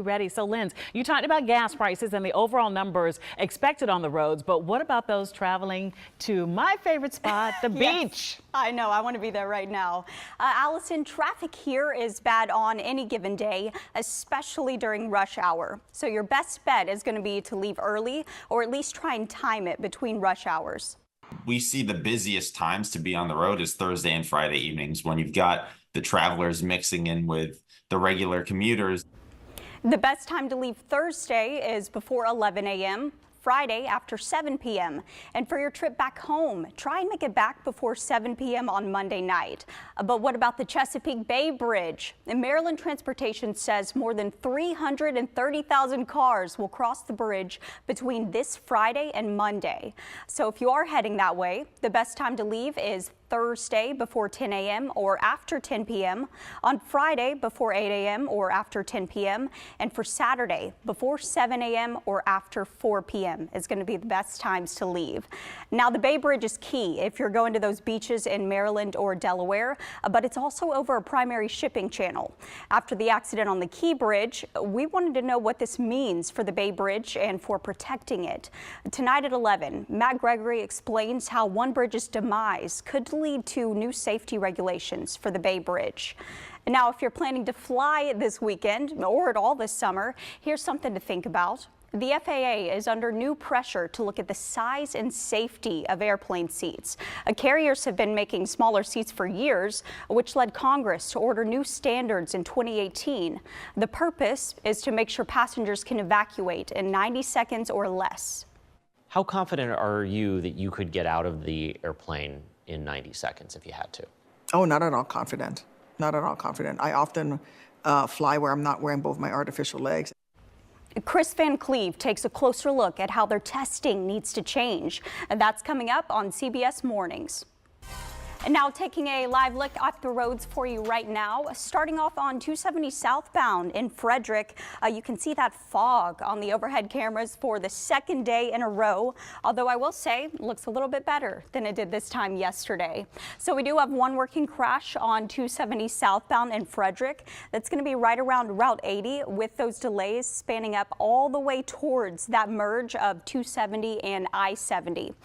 Ready. So, Linz, you talked about gas prices and the overall numbers expected on the roads, but what about those traveling to my favorite spot, the beach? I know, I want to be there right now. Allison, traffic here is bad on any given day, especially during rush hour. So your best bet is going to be to leave early or at least try and time it between rush hours. We see the busiest times to be on the road is Thursday and Friday evenings when you've got the travelers mixing in with the regular commuters. The best time to leave Thursday is before 11 a.m., Friday after 7 p.m. And for your trip back home, try and make it back before 7 p.m. on Monday night. But what about the Chesapeake Bay Bridge? And Maryland Transportation says more than 330,000 cars will cross the bridge between this Friday and Monday. So if you are heading that way, the best time to leave is Thursday before 10 a.m. or after 10 p.m., on Friday before 8 a.m. or after 10 p.m., and for Saturday before 7 a.m. or after 4 p.m. is going to be the best times to leave. Now, the Bay Bridge is key if you're going to those beaches in Maryland or Delaware, but it's also over a primary shipping channel. After the accident on the Key Bridge, we wanted to know what this means for the Bay Bridge and for protecting it. Tonight at 11, Matt Gregory explains how one bridge's demise could lead to new safety regulations for the Bay Bridge. And now, if you're planning to fly this weekend or at all this summer, here's something to think about. The FAA is under new pressure to look at the size and safety of airplane seats. Carriers have been making smaller seats for years, which led Congress to order new standards in 2018. The purpose is to make sure passengers can evacuate in 90 seconds or less. How confident are you that you could get out of the airplane in 90 seconds if you had to? Oh, not at all confident. Not at all confident. I often fly where I'm not wearing both my artificial legs. Chris Van Cleve takes a closer look at how their testing needs to change. And that's coming up on CBS Mornings. And now taking a live look at the roads for you right now. Starting off on 270 southbound in Frederick, you can see that fog on the overhead cameras for the second day in a row. Although I will say it looks a little bit better than it did this time yesterday. So we do have one working crash on 270 southbound in Frederick. That's going to be right around Route 80 with those delays spanning up all the way towards that merge of 270 and I-70.